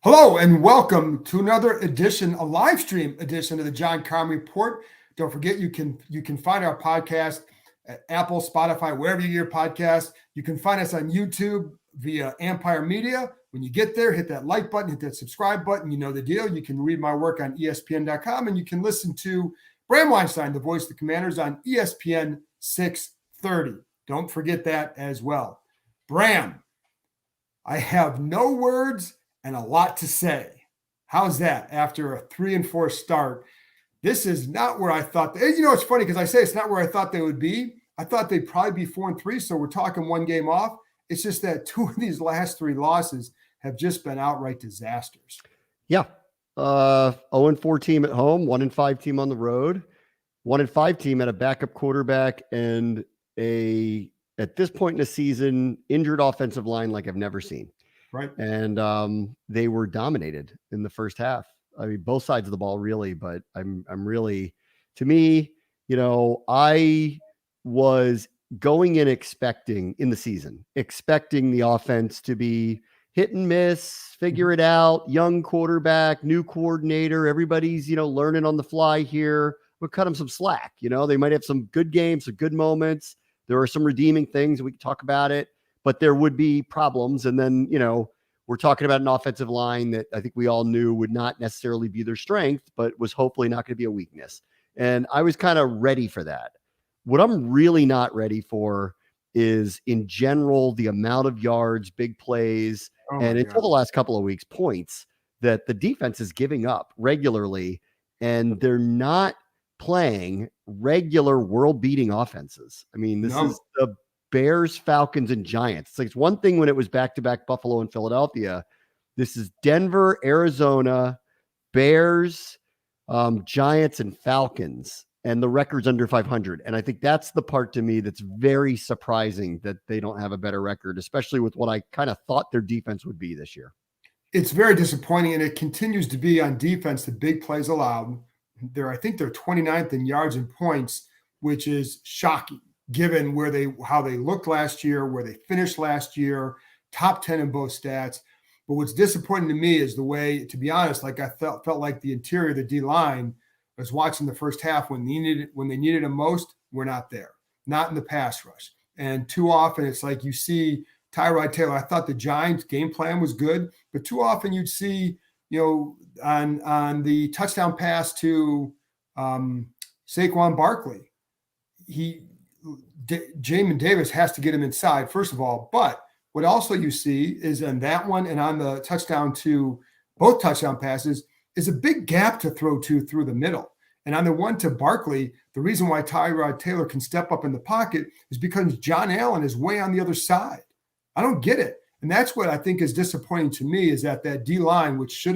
Hello and welcome to another edition, a live stream edition of the John Keim Report. Don't forget you can find our podcast at Apple, Spotify, wherever you get your podcast. You can find us on YouTube via Ampire Media. When you get there, hit that like button, hit that subscribe button. You know the deal. You can read my work on ESPN.com, and you can listen to Bram Weinstein, the voice of the Commanders, on ESPN 630. Don't forget that as well. Bram, I have no words and a lot to say. How's that after a 3-4 start? This is not where I thought. It's funny because I say it's not where I thought they would be. I thought they'd probably be 4-3, so we're talking one game off. It's just that two of these last three losses have just been outright disasters. Yeah. 0-4 team at home, 1-5 team on the road, 1-5 team at a backup quarterback, and at this point in the season, injured offensive line like I've never seen. Right. And they were dominated in the first half. I mean, both sides of the ball really, but I'm really, to me, I was going in expecting the offense to be hit and miss, figure it out, young quarterback, new coordinator, everybody's, learning on the fly here. We'll cut them some slack. They might have some good games, some good moments. There are some redeeming things. We can talk about it. But there would be problems. And then, we're talking about an offensive line that I think we all knew would not necessarily be their strength, but was hopefully not going to be a weakness. And I was kind of ready for that. What I'm really not ready for is, in general, the amount of yards, big plays, and until the last couple of weeks, points that the defense is giving up regularly, and they're not playing regular world-beating offenses. I mean, this is the Bears, Falcons, and Giants. It's one thing when it was back-to-back Buffalo and Philadelphia. This is Denver, Arizona, Bears, Giants, and Falcons, and the record's under 500. And I think that's the part to me that's very surprising, that they don't have a better record, especially with what I kind of thought their defense would be this year. It's very disappointing, and it continues to be on defense, the big plays allowed. I think they're 29th in yards and points, which is shocking, given how they looked last year, where they finished last year, top 10 in both stats. But what's disappointing to me is the way, to be honest, like I felt like the interior, the D-line, I was watching the first half when they needed them most, we're not there, not in the pass rush. And too often it's like you see Tyrod Taylor. I thought the Giants' game plan was good, but too often you'd see, on the touchdown pass to Saquon Barkley, Jamin Davis has to get him inside, first of all. But what also you see is on that one and on the touchdown to both touchdown passes is a big gap to throw to through the middle. And on the one to Barkley, the reason why Tyrod Taylor can step up in the pocket is because John Allen is way on the other side. I don't get it. And that's what I think is disappointing to me, is that D-line, which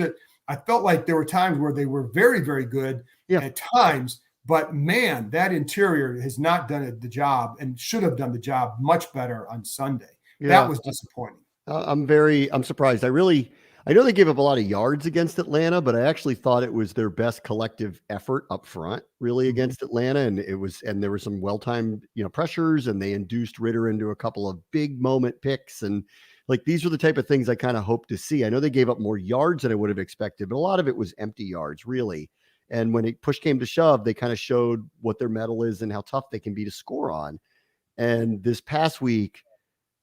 I felt like there were times where they were very, very good at times. But man, that interior has not done the job, and should have done the job much better on Sunday. Yeah. That was disappointing. I'm surprised. I know they gave up a lot of yards against Atlanta, but I actually thought it was their best collective effort up front, really, against Atlanta. And there were some well-timed, pressures, and they induced Ritter into a couple of big moment picks. And these are the type of things I kind of hope to see. I know they gave up more yards than I would have expected, but a lot of it was empty yards, really. And when push came to shove, they kind of showed what their mettle is and how tough they can be to score on. And this past week,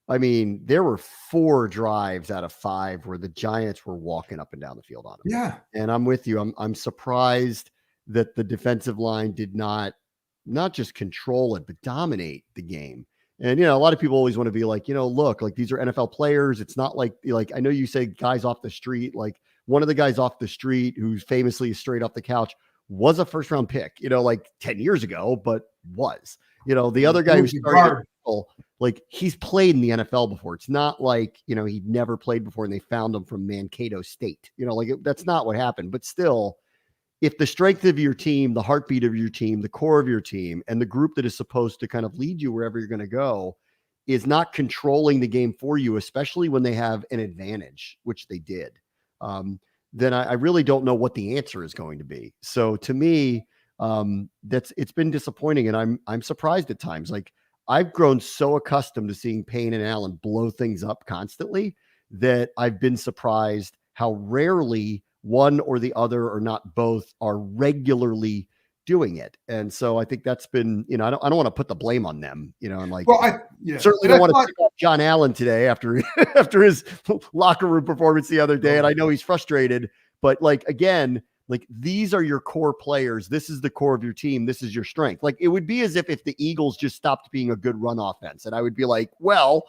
I mean, there were 4 drives out of 5 where the Giants were walking up and down the field on them. Yeah. And I'm with you. I'm surprised that the defensive line did not just control it, but dominate the game. And, a lot of people always want to be like, look, these are NFL players. It's not like I know you say guys off the street, one of the guys off the street who's famously straight off the couch was a first round pick, 10 years ago, but was, the other guy who started, he's played in the NFL before. It's not like, he'd never played before and they found him from Mankato State, that's not what happened. But still, if the strength of your team, the heartbeat of your team, the core of your team, and the group that is supposed to kind of lead you wherever you're going to go is not controlling the game for you, especially when they have an advantage, which they did, then I really don't know what the answer is going to be. So to me, it's been disappointing, and I'm surprised at times. I've grown so accustomed to seeing Payne and Allen blow things up constantly that I've been surprised how rarely one or the other or not both are regularly doing it. And so I think that's been, I don't want to put the blame on them, and like, Well, certainly don't want to pick up John Allen today after after his locker room performance the other day. And I know he's frustrated, but like, again, like these are your core players. This is the core of your team. This is your strength. Like it would be as if the Eagles just stopped being a good run offense. And I would be like, well,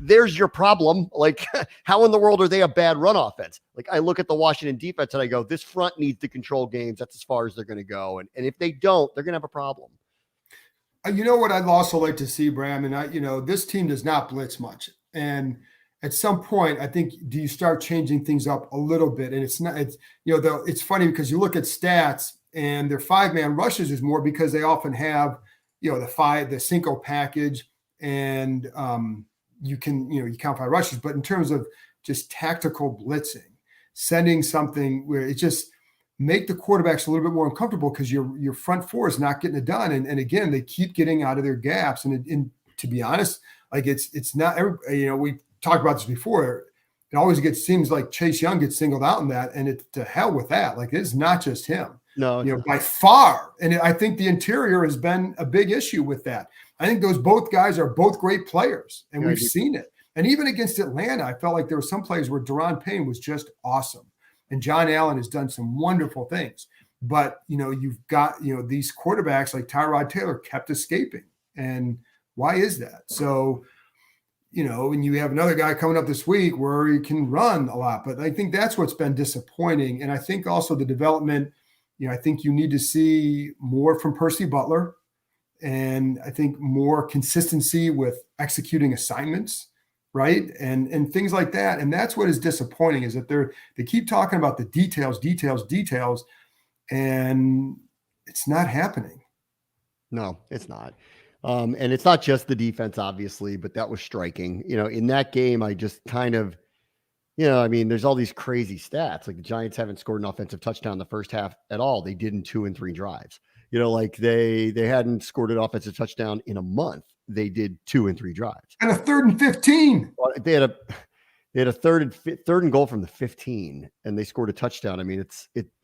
there's your problem. Like, how in the world are they a bad run offense? Like, I look at the Washington defense and I go, this front needs to control games. That's as far as they're going to go. And if they don't, they're going to have a problem. You know what I'd also like to see, Bram, and this team does not blitz much. And at some point, I think, do you start changing things up a little bit? And it's funny because you look at stats and their 5-man rushes is more because they often have, the Cinco package and, you count 5 rushes, but in terms of just tactical blitzing, sending something where it just make the quarterbacks a little bit more uncomfortable because your front four is not getting it done. And again, they keep getting out of their gaps. And to be honest, like it's not, we talked about this before. It always seems like Chase Young gets singled out in that, and it's to hell with that. Like it's not just him. No, by far. And I think the interior has been a big issue with that. I think both guys are both great players, and we've seen it. And even against Atlanta, I felt like there were some plays where Daron Payne was just awesome. And John Allen has done some wonderful things. But, you've got, these quarterbacks like Tyrod Taylor kept escaping. And why is that? So, and you have another guy coming up this week where he can run a lot. But I think that's what's been disappointing. And I think also the development, I think you need to see more from Percy Butler. And I think more consistency with executing assignments, right? And things like that. And that's what is disappointing is that they keep talking about the details, and it's not happening. No, it's not. And it's not just the defense, obviously, but that was striking. In that game, I just kind of, there's all these crazy stats. Like the Giants haven't scored an offensive touchdown in the first half at all. They did in 2 and 3 drives. Like they hadn't scored an offensive touchdown in a month. They did 2 and 3 drives. And a 3rd and 15. Well, they had a third and goal from the 15, and they scored a touchdown. I mean,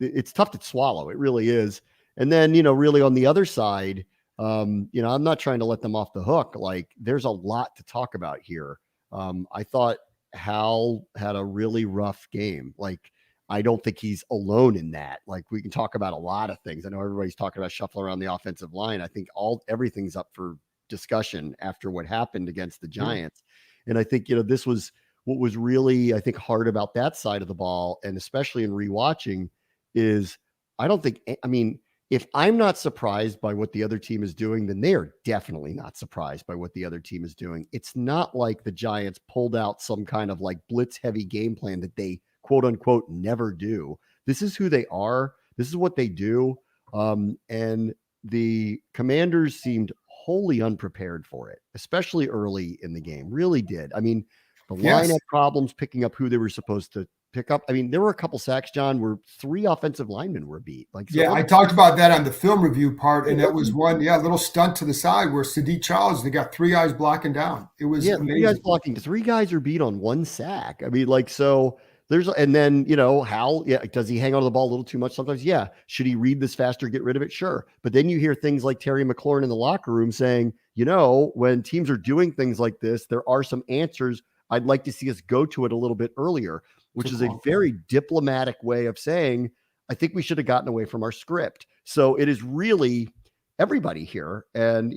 it's tough to swallow. It really is. And then, really on the other side, I'm not trying to let them off the hook. Like there's a lot to talk about here. I thought Hal had a really rough game. Like, I don't think he's alone in that. Like we can talk about a lot of things. I know everybody's talking about shuffling around the offensive line. I think everything's up for discussion after what happened against the Giants. And I think, this was what was really, I think, hard about that side of the ball. And especially in rewatching is if I'm not surprised by what the other team is doing, then they are definitely not surprised by what the other team is doing. It's not like the Giants pulled out some kind of like blitz heavy game plan that they quote unquote never do. This is who they are. This is what they do. And the Commanders seemed wholly unprepared for it, especially early in the game. Really did. I mean, the line had problems picking up who they were supposed to pick up. I mean, there were a couple sacks, John, where 3 offensive linemen were beat. Like, so I talked about that on the film review part, and that was one, little stunt to the side where Sadiq Charles, they got 3 guys blocking down. It was amazing. 3 guys blocking. 3 guys are beat on 1 sack. I mean, like, so and then, Hal, does he hang on to the ball a little too much sometimes? Yeah. Should he read this faster, get rid of it? Sure. But then you hear things like Terry McLaurin in the locker room saying, when teams are doing things like this, there are some answers. I'd like to see us go to it a little bit earlier, which is a very diplomatic way of saying, I think we should have gotten away from our script. So it is really everybody here. And,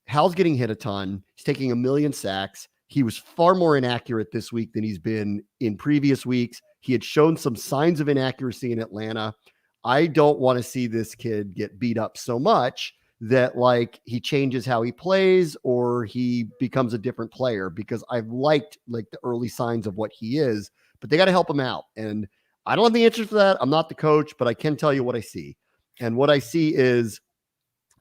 Hal's getting hit a ton. He's taking 1 million sacks. He was far more inaccurate this week than he's been in previous weeks. He had shown some signs of inaccuracy in Atlanta. I don't want to see this kid get beat up so much that like he changes how he plays or he becomes a different player, because I've liked like the early signs of what he is, but they got to help him out. And I don't have the answer for that. I'm not the coach, but I can tell you what I see. And what I see is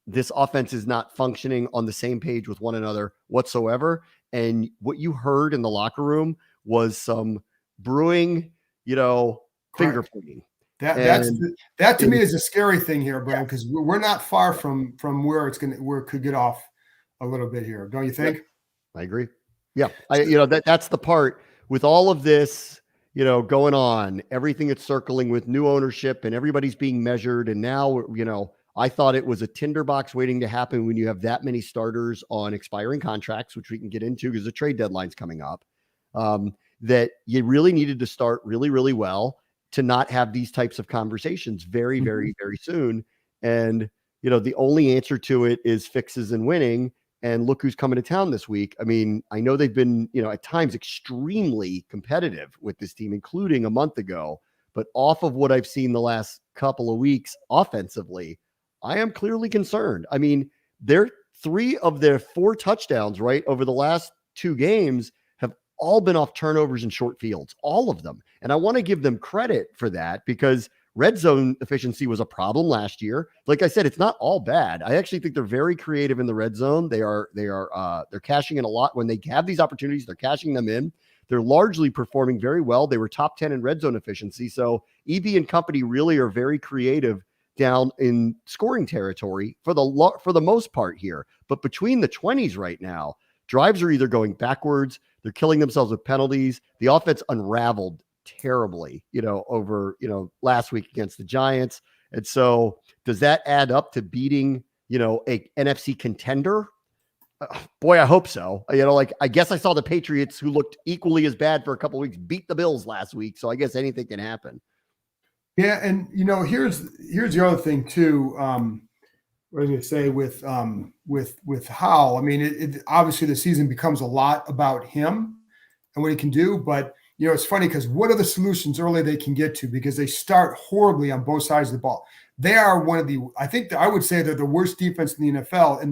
this offense is not functioning on the same page with one another whatsoever. And what you heard in the locker room was some brewing, finger pointing. That to me is a scary thing here, Bram, because we're not far from where it could get off a little bit here. Don't you think? I agree. Yeah. That's the part with all of this, going on, everything that's circling with new ownership and everybody's being measured. And now, I thought it was a tinderbox waiting to happen when you have that many starters on expiring contracts, which we can get into because the trade deadline's coming up, that you really needed to start really, really well to not have these types of conversations very, very, very soon. And, the only answer to it is fixes and winning. And look who's coming to town this week. I mean, I know they've been, at times extremely competitive with this team, including a month ago. But off of what I've seen the last couple of weeks offensively, I am clearly concerned. I mean, they're 3 of their 4 touchdowns, right, over the last 2 games have all been off turnovers and short fields, all of them. And I want to give them credit for that because red zone efficiency was a problem last year. Like I said, it's not all bad. I actually think they're very creative in the red zone. They're cashing in a lot when they have these opportunities. They're cashing them in. They're largely performing very well. They were top 10 in red zone efficiency. So EB and company really are very creative down in scoring territory for the most part here. But between the 20s right now, drives are either going backwards, they're killing themselves with penalties. The offense unraveled terribly, over, last week against the Giants. And so does that add up to beating, a NFC contender? Boy, I hope so. I guess I saw the Patriots, who looked equally as bad for a couple of weeks, beat the Bills last week. So I guess anything can happen. Yeah. And, here's the other thing too. What I was going to say with Howell, I mean, it obviously the season becomes a lot about him and what he can do, but it's funny because what are the solutions early they can get to, because they start horribly on both sides of the ball. They are I would say they're the worst defense in the NFL on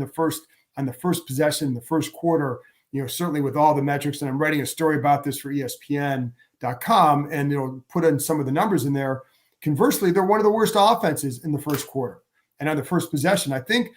the first possession, in the first quarter, certainly with all the metrics. And I'm writing a story about this for ESPN.com and, put in some of the numbers in there. Conversely, they're one of the worst offenses in the first quarter and on the first possession. I think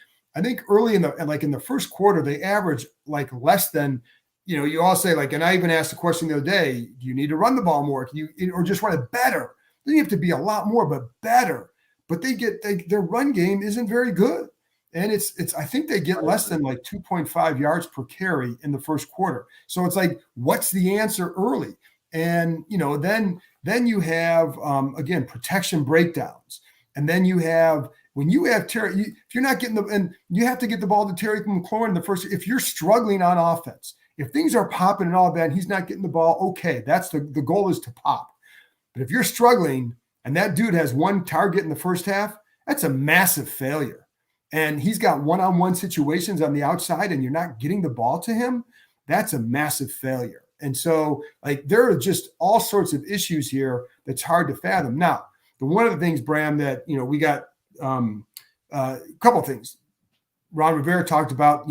early in the first quarter, they average like less than, you all say and I even asked the question the other day, do you need to run the ball more? Or just run it better? They have to be a lot more, but better. But their run game isn't very good. And I think they get less than 2.5 yards per carry in the first quarter. So it's what's the answer early? And, then you have, again, protection breakdowns. And then you have, when you have Terry, if you're not getting and you have to get the ball to Terry McLaurin in the first, if you're struggling on offense, if things are popping and all that, and he's not getting the ball, okay, that's the goal is to pop. But if you're struggling and that dude has 1 target in the first half, that's a massive failure. And he's got one-on-one situations on the outside and you're not getting the ball to him, that's a massive failure. And so there are just all sorts of issues here that's hard to fathom. Now, one of the things, Bram, that, we got a couple of things. Ron Rivera talked about,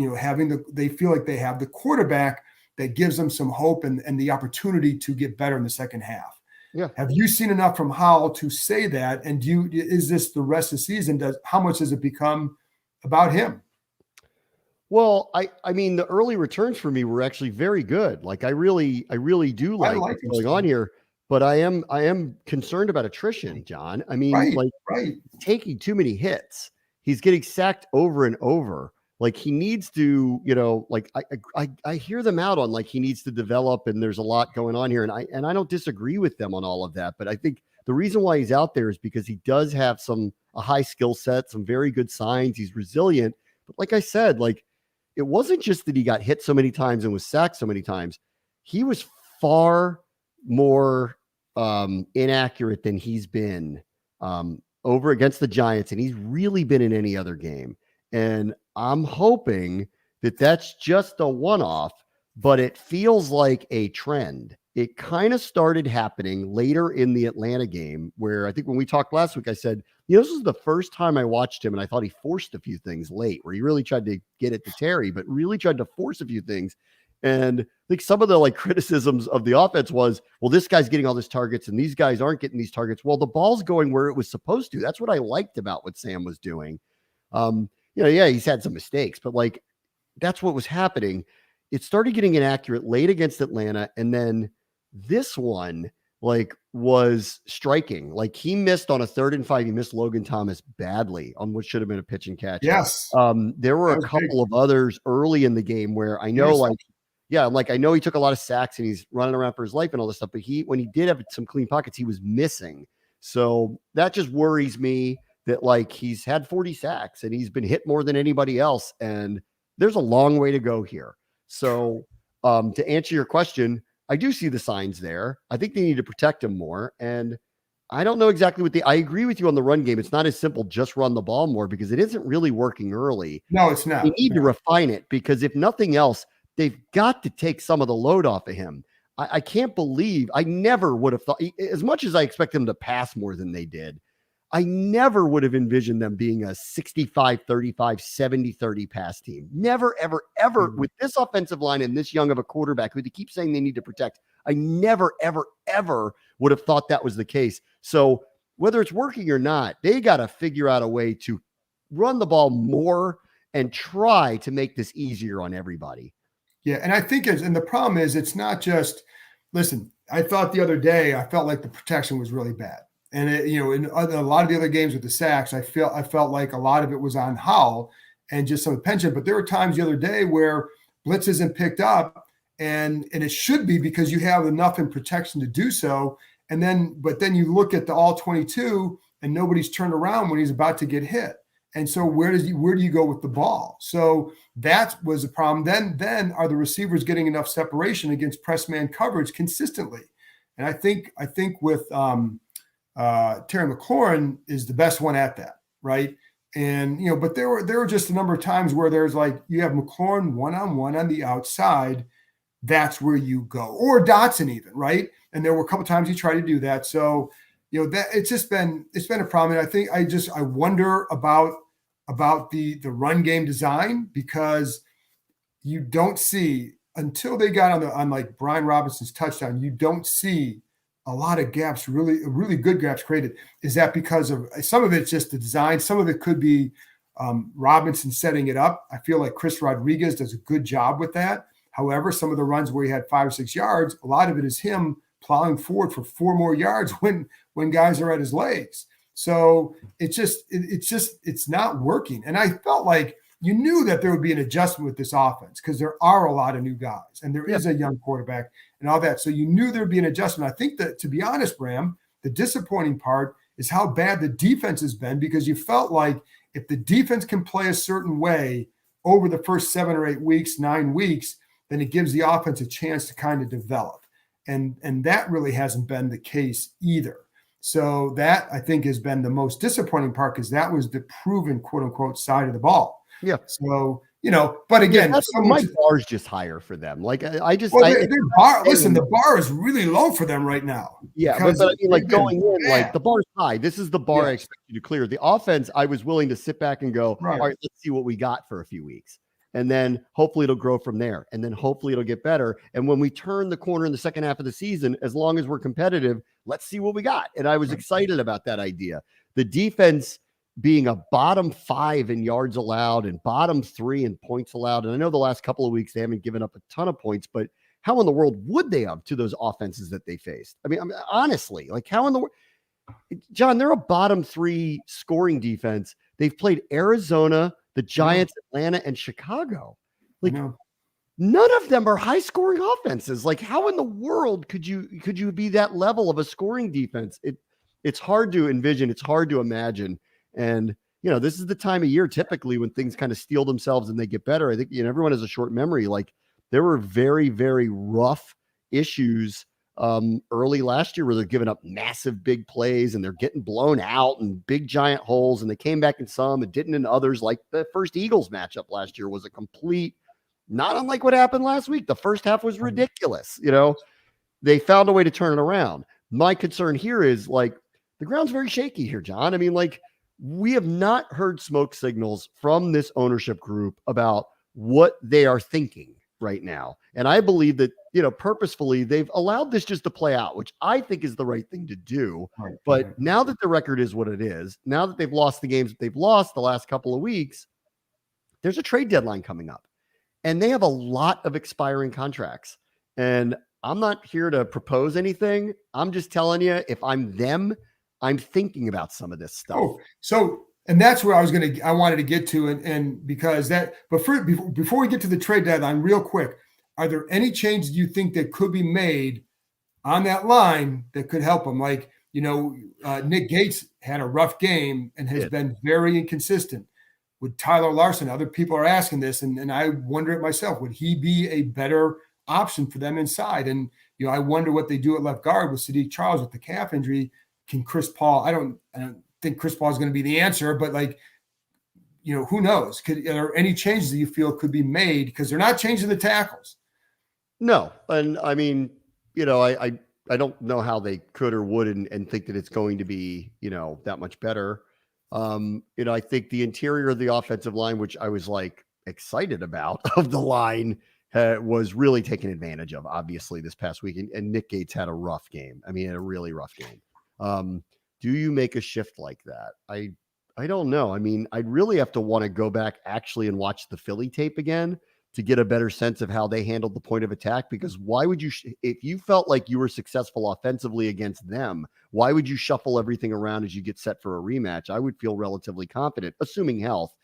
they feel like they have the quarterback that gives them some hope and the opportunity to get better in the second half. Yeah. Have you seen enough from Howell to say that? And is this the rest of the season? How much does it become about him? Well, I mean, the early returns for me were actually very good. I really do like what's going on here, but I am concerned about attrition, John. I mean, right. Taking too many hits. He's getting sacked over and over. He needs to, I hear them out on he needs to develop, and there's a lot going on here. And I don't disagree with them on all of that. But I think the reason why he's out there is because he does have a high skill set, some very good signs. He's resilient. But like I said, it wasn't just that he got hit so many times and was sacked so many times. He was far more inaccurate than he's been over against the Giants, and he's really been in any other game. And I'm hoping that that's just a one-off, but it feels like a trend. It kind of started happening later in the Atlanta game, where I think when we talked last week, I said, this is the first time I watched him, and I thought he forced a few things late, where he really tried to get it to Terry, but really tried to force a few things. And I think some of the criticisms of the offense was, well, this guy's getting all these targets and these guys aren't getting these targets. Well, the ball's going where it was supposed to. That's what I liked about what Sam was doing. He's had some mistakes, but that's what was happening. It started getting inaccurate late against Atlanta. And then this one, was striking. He missed on a 3rd and 5. He missed Logan Thomas badly on what should have been a pitch and catch. Yes. There were a couple of others early in the game where I know yeah, like I know he took a lot of sacks and he's running around for his life and all this stuff, but when he did have some clean pockets, he was missing. So that just worries me that like he's had 40 sacks and he's been hit more than anybody else. And there's a long way to go here. So to answer your question, I do see the signs there. I think they need to protect him more. And I don't know exactly I agree with you on the run game. It's not as simple, just run the ball more because it isn't really working early. No, it's not. They need to refine it because if nothing else, they've got to take some of the load off of him. I can't believe I never would have thought, as much as I expect them to pass more than they did, I never would have envisioned them being a 65-35, 70-30 pass team. Never, ever, ever with this offensive line and this young of a quarterback who they keep saying they need to protect. I never, ever, ever would have thought that was the case. So whether it's working or not, they got to figure out a way to run the ball more and try to make this easier on everybody. Yeah, and I think and the problem is it's not just, listen, I thought the other day, I felt like the protection was really bad. And, in a lot of the other games with the sacks, I felt like a lot of it was on Howell and just some penchant. But there were times the other day where blitz isn't picked up, and it should be because you have enough in protection to do so. But then you look at the all 22 and nobody's turned around when he's about to get hit. And so where do you go with the ball? So that was a problem. Then are the receivers getting enough separation against press man coverage consistently? And I think with Terry McLaurin is the best one at that, right? And but there were just a number of times where there's like you have McLaurin one-on-one on the outside, that's where you go, or Dotson even, right? And there were a couple of times he tried to do that. So that it's been a problem. And I think I wonder about the run game design because you don't see until they got on like Brian Robinson's touchdown, you don't see a lot of gaps, really good gaps created. Is that because of some of it's just the design? Some of it could be Robinson setting it up. I feel like Chris Rodriguez does a good job with that. However, some of the runs where he had 5 or 6 yards, a lot of it is him plowing forward for 4 more yards when guys are at his legs. So it's not working. And I felt like you knew that there would be an adjustment with this offense because there are a lot of new guys and there is a young quarterback and all that. So you knew there'd be an adjustment. I think that, to be honest, Bram, the disappointing part is how bad the defense has been because you felt like if the defense can play a certain way over the first 7 or 8 weeks, 9 weeks, then it gives the offense a chance to kind of develop. And that really hasn't been the case either. So that, I think, has been the most disappointing part because that was the proven, quote unquote, side of the ball. Yeah. So, but again, my bar is just higher for them. Like the bar is really low for them right now. Yeah. But I mean, like going in, like the bar's high. This is the bar I expect you to clear. The offense, I was willing to sit back and go, all right, let's see what we got for a few weeks. And then hopefully it'll grow from there. And then hopefully it'll get better. And when we turn the corner in the second half of the season, as long as we're competitive, let's see what we got. And I was excited about that idea. The defense being a bottom 5 in yards allowed and bottom 3 in points allowed. And I know the last couple of weeks they haven't given up a ton of points, but how in the world would they have to those offenses that they faced? I mean honestly, like how in the world, John, they're a bottom 3 scoring defense. They've played Arizona, the Giants, Atlanta, and Chicago. Like none of them are high scoring offenses. Like how in the world could you be that level of a scoring defense? It's hard to envision. It's hard to imagine. And, this is the time of year typically when things kind of steal themselves and they get better. I think, everyone has a short memory. Like there were very, very rough issues early last year where they're giving up massive big plays and they're getting blown out and big giant holes. And they came back in some and didn't in others. Like the first Eagles matchup last year was a complete, not unlike what happened last week. The first half was ridiculous. They found a way to turn it around. My concern here is like the ground's very shaky here, John. I mean, like we have not heard smoke signals from this ownership group about what they are thinking right now. And I believe that, purposefully they've allowed this just to play out, which I think is the right thing to do. But now that the record is what it is, now that they've lost the games that they've lost the last couple of weeks, there's a trade deadline coming up and they have a lot of expiring contracts. And I'm not here to propose anything. I'm just telling you, if I'm them, I'm thinking about some of this stuff. And that's where I wanted to get to. And because before we get to the trade deadline real quick, are there any changes you think that could be made on that line that could help them? Like, Nick Gates had a rough game and has been very inconsistent. Would Tyler Larson, other people are asking this, and I wonder it myself, would he be a better option for them inside? And, I wonder what they do at left guard with Sadiq Charles with the calf injury. Can Chris Paul, I don't think Chris Paul is going to be the answer, but who knows? Are there any changes that you feel could be made? Because they're not changing the tackles. No. And I mean, I don't know how they could or would and think that it's going to be, that much better. I think the interior of the offensive line, which I was excited about of the line, was really taken advantage of, obviously, this past week. And Nick Gates had a rough game. I mean, a really rough game. Do you make a shift like that? I don't know. I mean, I'd really have to want to go back actually and watch the Philly tape again to get a better sense of how they handled the point of attack. Because why would you, if you felt like you were successful offensively against them, why would you shuffle everything around as you get set for a rematch? I would feel relatively confident, assuming health.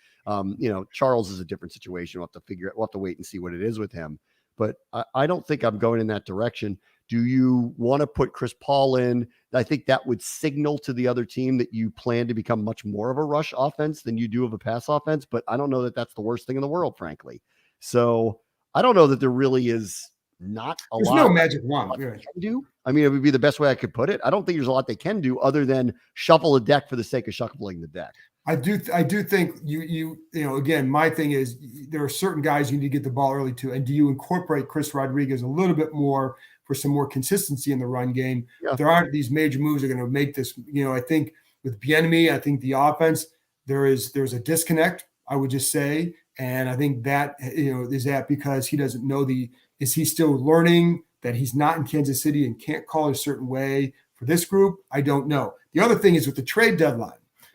Charles is a different situation. We'll have to wait and see what it is with him. But I don't think I'm going in that direction. Do you want to put Chris Paul in? I think that would signal to the other team that you plan to become much more of a rush offense than you do of a pass offense. But I don't know that that's the worst thing in the world, frankly. So I don't know that there really is not a lot. There's no magic wand. They can do. I mean, it would be the best way I could put it. I don't think there's a lot they can do other than shuffle a deck for the sake of shuffling the deck. I do think you again, my thing is there are certain guys you need to get the ball early to. And do you incorporate Chris Rodriguez a little bit more for some more consistency in the run game? Yeah. There aren't these major moves that are going to make this, I think with Bieniemy, I think the offense, there's a disconnect, I would just say. And I think that, is that because he doesn't know is he still learning that he's not in Kansas City and can't call a certain way for this group? I don't know. The other thing is with the trade deadline.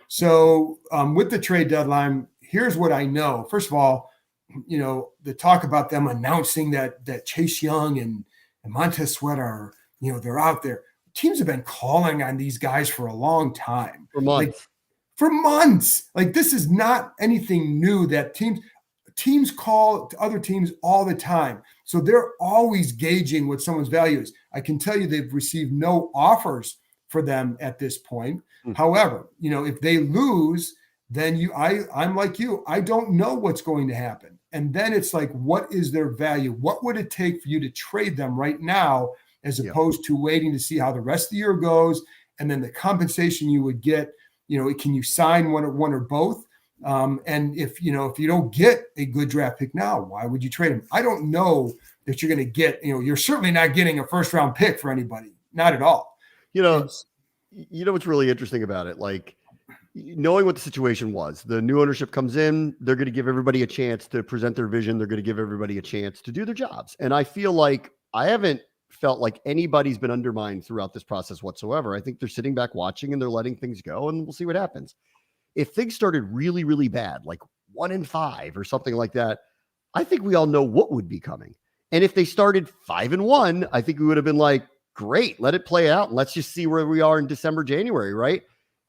So with the trade deadline, here's what I know. First of all, the talk about them announcing that Chase Young and Montez Sweat are, they're out there. Teams have been calling on these guys for a long time. For months. This is not anything new that teams call to other teams all the time. So they're always gauging what someone's value is. I can tell you they've received no offers for them at this point. However, if they lose, then I'm like you. I don't know what's going to happen. And then it's what is their value? What would it take for you to trade them right now, as opposed to waiting to see how the rest of the year goes? And then the compensation you would get, can you sign one or both? And if you don't get a good draft pick now, why would you trade him? I don't know that you're going to get, you're certainly not getting a first round pick for anybody. Not at all. What's really interesting about it? Knowing what the situation was, the new ownership comes in, they're going to give everybody a chance to present their vision. They're going to give everybody a chance to do their jobs. And I feel like I haven't felt like anybody's been undermined throughout this process whatsoever. I think they're sitting back watching and they're letting things go, and we'll see what happens. If things started really, really bad, 1-5 or something like that, I think we all know what would be coming. And if they started 5-1, I think we would have been great, let it play out. And let's just see where we are in December, January, right?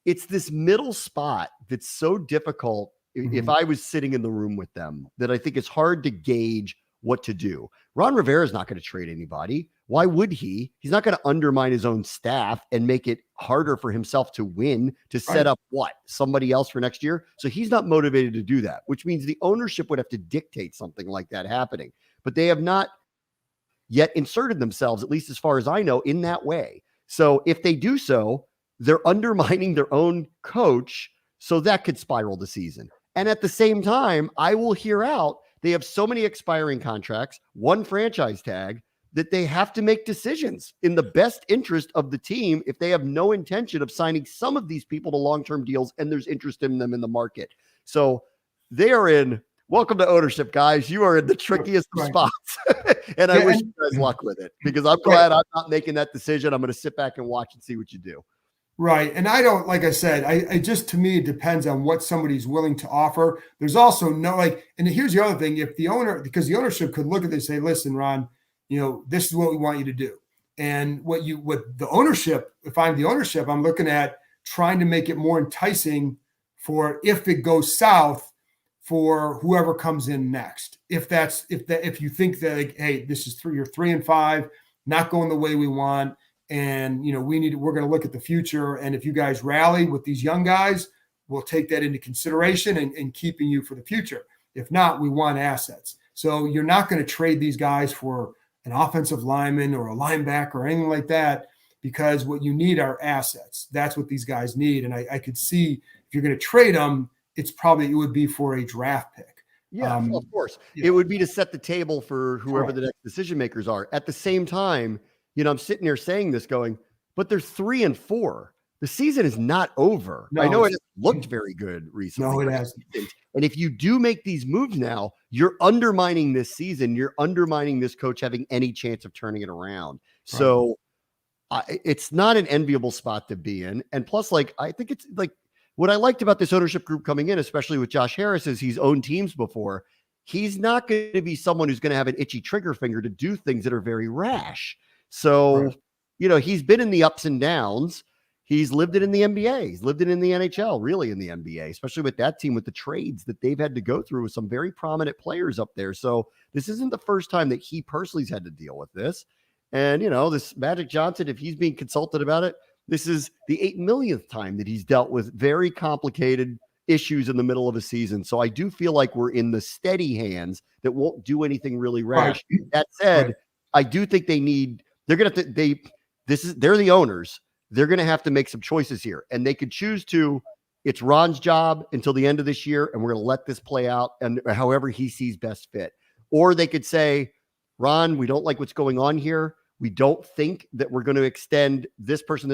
It's this middle spot that's so difficult. If I was sitting in the room with them, that I think it's hard to gauge what to do. Ron Rivera is not going to trade anybody. Why would he? He's not going to undermine his own staff and make it harder for himself to win, to set up somebody else for next year. So he's not motivated to do that, which means the ownership would have to dictate something like that happening. But they have not yet inserted themselves, at least as far as I know, in that way. So if they do so, they're undermining their own coach. So that could spiral the season. And at the same time, I will hear out they have so many expiring contracts, one franchise tag, that they have to make decisions in the best interest of the team if they have no intention of signing some of these people to long-term deals and there's interest in them in the market. So they are in, welcome to ownership, guys. You are in the trickiest of spots. And I wish you guys luck with it, because I'm glad I'm not making that decision. I'm going to sit back and watch and see what you do. Right. And I don't, like I said, I just, to me, it depends on what somebody's willing to offer. There's also and here's the other thing. If the because the ownership could look at this and say, listen, Ron, this is what we want you to do. And what the ownership, if I'm the ownership, I'm looking at trying to make it more enticing for, if it goes south, for whoever comes in next. If you think that, like, hey, you're 3-5, not going the way we want, and we're going to look at the future. And if you guys rally with these young guys, we'll take that into consideration and keeping you for the future. If not, we want assets. So you're not going to trade these guys for an offensive lineman or a linebacker or anything like that, because what you need are assets. That's what these guys need. And I could see if you're going to trade them, it would be for a draft pick. Yeah, of course. It would be to set the table for whoever the next decision makers are. At the same time, I'm sitting here saying this going, but they're 3-4. The season is not over. No, I know it has looked very good recently. No, it hasn't. And if you do make these moves now, you're undermining this season. You're undermining this coach having any chance of turning it around. Right. So it's not an enviable spot to be in. And plus, I think it's what I liked about this ownership group coming in, especially with Josh Harris, is he's owned teams before. He's not going to be someone who's going to have an itchy trigger finger to do things that are very rash. So, right. He's been in the ups and downs. He's lived it in the NBA. He's lived it in the NHL, really in the NBA, especially with that team, with the trades that they've had to go through with some very prominent players up there. So this isn't the first time that he personally has had to deal with this. And, this Magic Johnson, if he's being consulted about it, this is the 8 millionth time that he's dealt with very complicated issues in the middle of a season. So I do feel like we're in the steady hands that won't do anything really rash. Right. That said, right. I do think they're the owners. They're going to have to make some choices here, and they could choose to, it's Ron's job until the end of this year, and we're going to let this play out and however he sees best fit. Or they could say, Ron, we don't like what's going on here. We don't think that we're going to extend this person.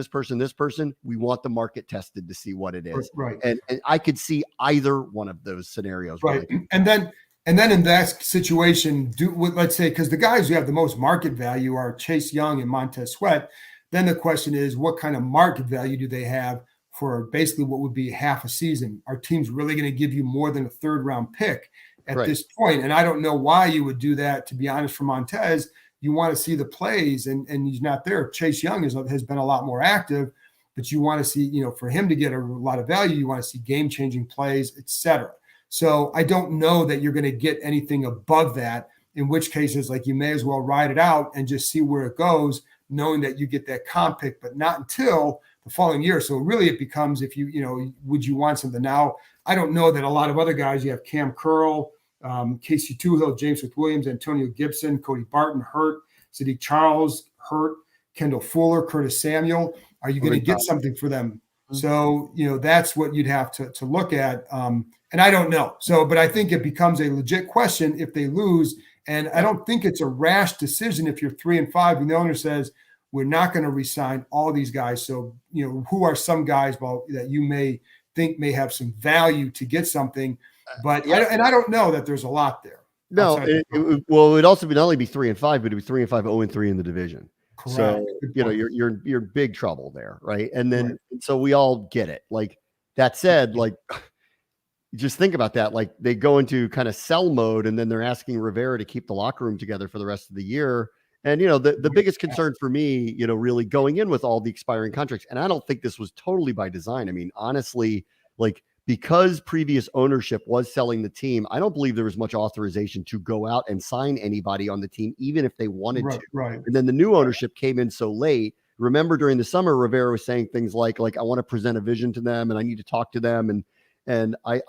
We want the market tested to see what it is. Right. And I could see either one of those scenarios. Right. Really. And then in that situation, let's say, because the guys who have the most market value are Chase Young and Montez Sweat. Then the question is, what kind of market value do they have for basically what would be half a season? Are teams really going to give you more than a third round pick at this point? And I don't know why you would do that, to be honest. For Montez, you want to see the plays, and he's not there. Chase Young has been a lot more active, but you want to see, for him to get a lot of value, you want to see game-changing plays, etc. So I don't know that you're going to get anything above that, in which cases, you may as well ride it out and just see where it goes, knowing that you get that comp pick, but not until the following year. So really it becomes, would you want something now? I don't know that a lot of other guys, you have Cam Curl, Casey Tuhill, James Williams, Antonio Gibson, Cody Barton hurt, Sadiq Charles hurt, Kendall Fuller, Curtis Samuel. Are you going to get something for them? Mm-hmm. So, that's what you'd have to look at. And I don't know. So, but I think it becomes a legit question if they lose. And I don't think it's a rash decision if you're 3-5 and the owner says, we're not going to re-sign all these guys. So, who are some guys that you may think may have some value to get something? But I don't know that there's a lot there. No, it would also not only be 3-5, but it'd be 3-5, 0-3 in the division. Correct. So you're big trouble there, right? And then so we all get it. That said, just think about that. They go into kind of sell mode, and then they're asking Rivera to keep the locker room together for the rest of the year. And the biggest concern for me, really going in with all the expiring contracts, and I don't think this was totally by design. I mean, honestly, because previous ownership was selling the team, I don't believe there was much authorization to go out and sign anybody on the team, even if they wanted to. Right. And then the new ownership came in so late. Remember, during the summer, Rivera was saying things like I want to present a vision to them, and I need to talk to them. And I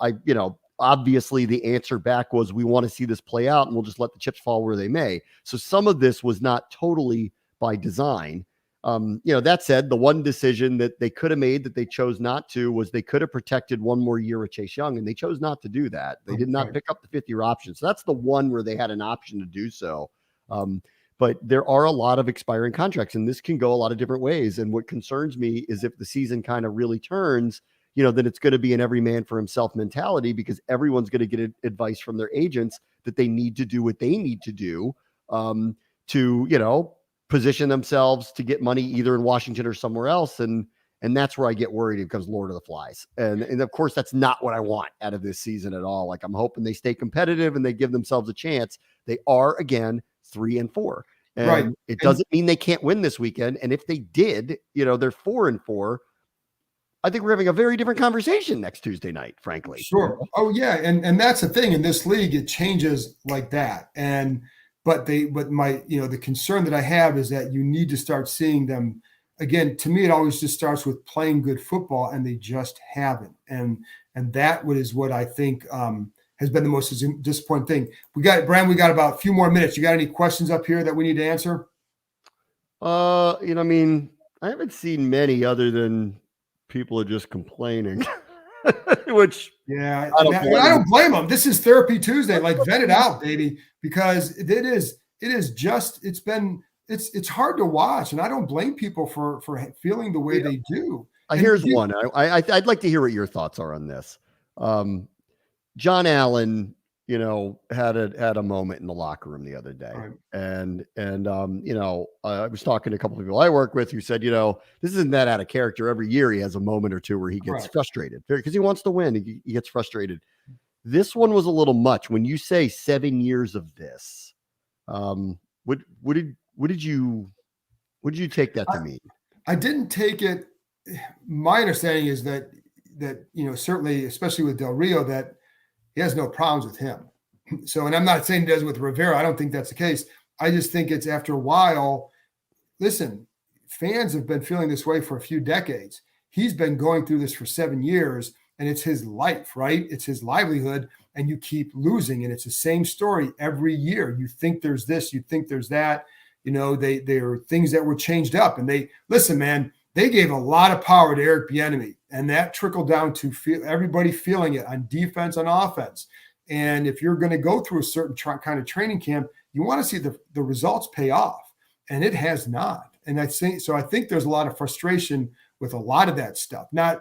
obviously the answer back was, we want to see this play out, and we'll just let the chips fall where they may. So some of this was not totally by design. That said, the one decision that they could have made that they chose not to was they could have protected one more year with Chase Young, and they chose not to do that. They did not pick up the 5th-year option. So that's the one where they had an option to do so. But there are a lot of expiring contracts, and this can go a lot of different ways. And what concerns me is if the season kind of really turns, then it's going to be an every man for himself mentality, because everyone's going to get advice from their agents that they need to do what they need to do to, position themselves to get money either in Washington or somewhere else. And that's where I get worried. It becomes Lord of the Flies. And of course, that's not what I want out of this season at all. I'm hoping they stay competitive and they give themselves a chance. They are, again, 3-4. And it doesn't mean they can't win this weekend. And if they did, they're 4-4. I think we're having a very different conversation next Tuesday night, frankly. Sure. Oh yeah. And that's the thing in this league, it changes like that. But my, the concern that I have is that you need to start seeing them again. To me, it always just starts with playing good football, and they just haven't. And that is what I think has been the most disappointing thing. We got about a few more minutes. You got any questions up here that we need to answer? I mean, I haven't seen many other than people are just complaining, which I don't blame them. This is Therapy Tuesday. Like, vent it out, baby, because it's hard to watch, and I don't blame people for feeling the way they do. Here's one. I'd like to hear what your thoughts are on this. John Allen, had a moment in the locker room the other day, right. and I was talking to a couple of people I work with who said, this isn't that out of character. Every year he has a moment or two where he gets frustrated because he wants to win. He gets frustrated. This one was a little much. When you say 7 years of this, what did you take that to mean? I didn't take it. My understanding is that certainly, especially with Del Rio, that he has no problems with him. So, and I'm not saying he does with Rivera. I don't think that's the case. I just think it's after a while. Listen, fans have been feeling this way for a few decades. He's been going through this for 7 years, and it's his life, right? It's his livelihood, and you keep losing, and it's the same story every year. You think there's this, you think there's that. They are things that were changed up, and listen, man. They gave a lot of power to Eric Bieniemy, and that trickled down to everybody feeling it on defense, on offense. And if you're going to go through a certain kind of training camp, you want to see the results pay off, and it has not. And I think there's a lot of frustration with a lot of that stuff. Not,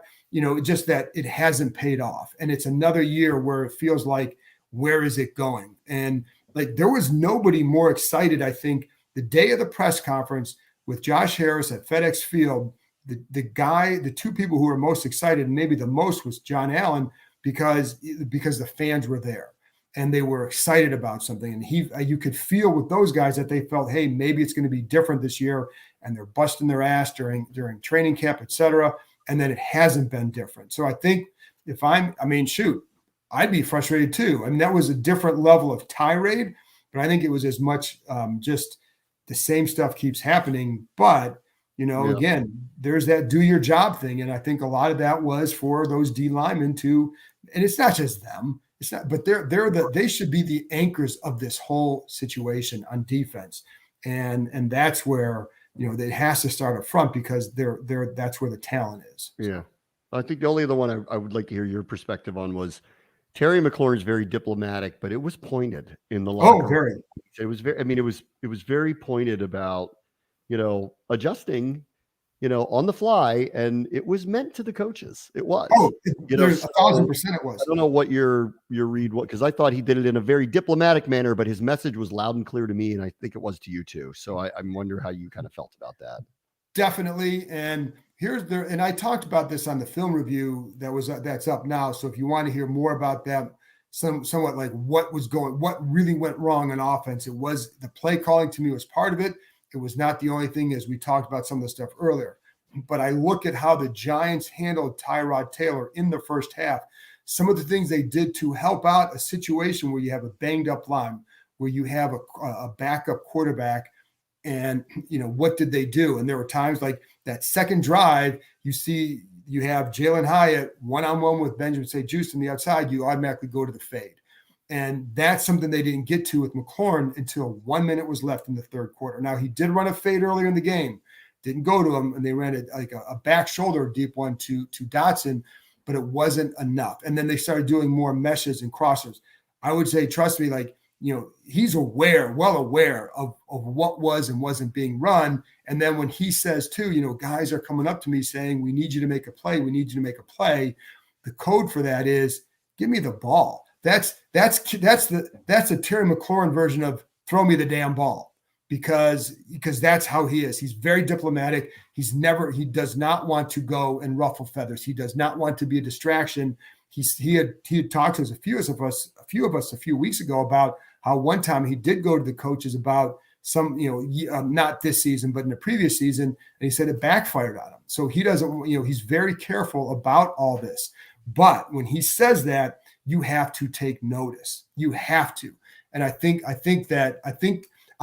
just that it hasn't paid off, and it's another year where it feels like, where is it going? And like, there was nobody more excited, I think, the day of the press conference with Josh Harris at FedEx Field. The two people who were most excited, and maybe the most, was John Allen, because the fans were there and they were excited about something. And you could feel with those guys that they felt, hey, maybe it's going to be different this year. And they're busting their ass during training camp, et cetera. And then it hasn't been different. So I think I'd be frustrated too. I mean, that was a different level of tirade, but I think it was as much just the same stuff keeps happening. But again, there's that do your job thing. And I think a lot of that was for those D linemen and it's not just them. It's not, but they should be the anchors of this whole situation on defense. And that's where, it has to start up front, because that's where the talent is. Yeah. I think the only other one I would like to hear your perspective on was Terry McLaurin's very diplomatic, but it was pointed in the locker room. Very. It was very, it was very pointed about, adjusting, on the fly, and it was meant to the coaches. It was. There's 1,000% it was. I don't know what your read was, because I thought he did it in a very diplomatic manner, but his message was loud and clear to me, and I think it was to you too. So I wonder how you kind of felt about that. Definitely. And and I talked about this on the film review that's up now. So if you want to hear more about that, somewhat like what really went wrong on offense, it was the play calling. To me, was part of it. It was not the only thing, as we talked about some of the stuff earlier. But I look at how the Giants handled Tyrod Taylor in the first half. Some of the things they did to help out a situation where you have a banged up line, where you have a backup quarterback, and what did they do? And there were times like that second drive, you have Jalen Hyatt one-on-one with Benjamin St. Juste on the outside, you automatically go to the fade. And that's something they didn't get to with McLaurin until 1 minute was left in the third quarter. Now, he did run a fade earlier in the game, didn't go to him, and they ran it like a back shoulder deep one to Dotson, but it wasn't enough. And then they started doing more meshes and crossers. I would say, trust me, he's well aware of what was and wasn't being run. And then when he says too, guys are coming up to me saying, we need you to make a play. We need you to make a play. The code for that is, give me the ball. That's a Terry McLaurin version of throw me the damn ball, because that's how he is. He's very diplomatic. He does not want to go and ruffle feathers. He does not want to be a distraction. He had talked to us, a few of us a few weeks ago, about how one time he did go to the coaches about not this season, but in the previous season. And he said it backfired on him. So he doesn't, he's very careful about all this. But when he says that, you have to take notice. You have to. And I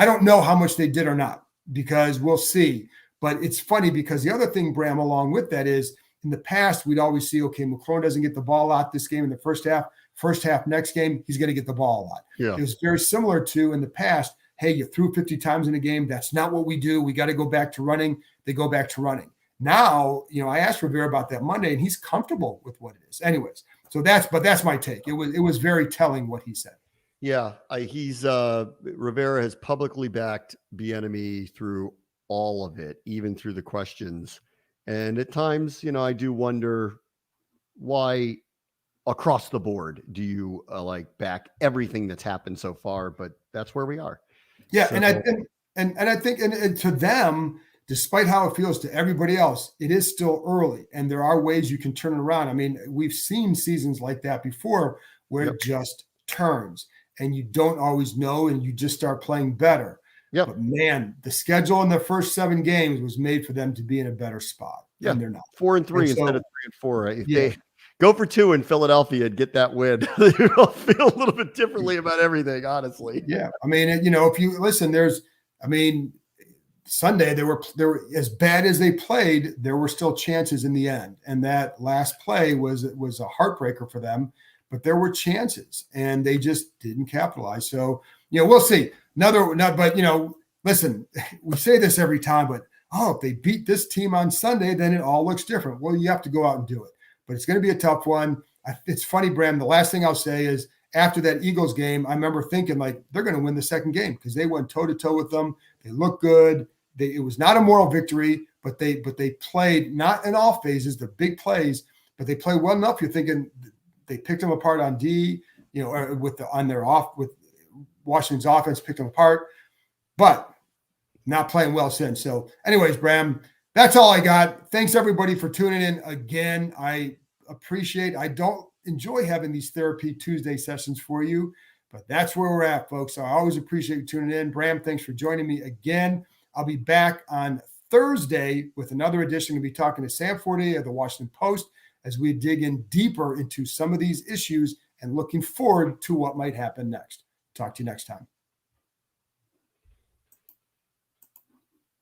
don't know how much they did or not, because we'll see. But it's funny because the other thing, Bram, along with that is, in the past, we'd always see, okay, McLaurin doesn't get the ball out this game in the first half, next game, he's going to get the ball a lot. Yeah. It was very similar to in the past, hey, you threw 50 times in a game. That's not what we do. We got to go back to running. They go back to running. Now, I asked Rivera about that Monday, and he's comfortable with what it is. Anyways, that's my take. It was very telling what he said. Yeah, Rivera has publicly backed Bieniemy through all of it, even through the questions. And at times, I do wonder why across the board do you back everything that's happened so far, but that's where we are. Yeah. So, and I think to them, despite how it feels to everybody else, it is still early, and there are ways you can turn it around. I mean, we've seen seasons like that before where it just turns and you don't always know, and you just start playing better. Yep. But man, the schedule in the first 7 games was made for them to be in a better spot. Yeah, and they're not 4-3 instead of 3-4. Right? If yeah. they go for 2 in Philadelphia and get that win, you'll feel a little bit differently about everything, honestly. Yeah, I mean, if you listen, Sunday there were as bad as they played, there were still chances in the end, and that last play was a heartbreaker for them. But there were chances, and they just didn't capitalize. So we'll see. Listen, we say this every time, but if they beat this team on Sunday, then it all looks different. Well, you have to go out and do it. But it's going to be a tough one. It's funny, Bram, the last thing I'll say is after that Eagles game, I remember thinking they're going to win the second game because they went toe-to-toe with them. They looked good. It was not a moral victory, but they played not in all phases, the big plays, but they played well enough. You're thinking they picked them apart on D, with Washington's offense, picked them apart, but not playing well since. So anyways, Bram, that's all I got. Thanks everybody for tuning in again. I don't enjoy having these Therapy Tuesday sessions for you, but that's where we're at, folks. So I always appreciate you tuning in. Bram, thanks for joining me again. I'll be back on Thursday with another edition. We'll be talking to Sam Fortier of the Washington Post as we dig in deeper into some of these issues and looking forward to what might happen next. Talk to you next time.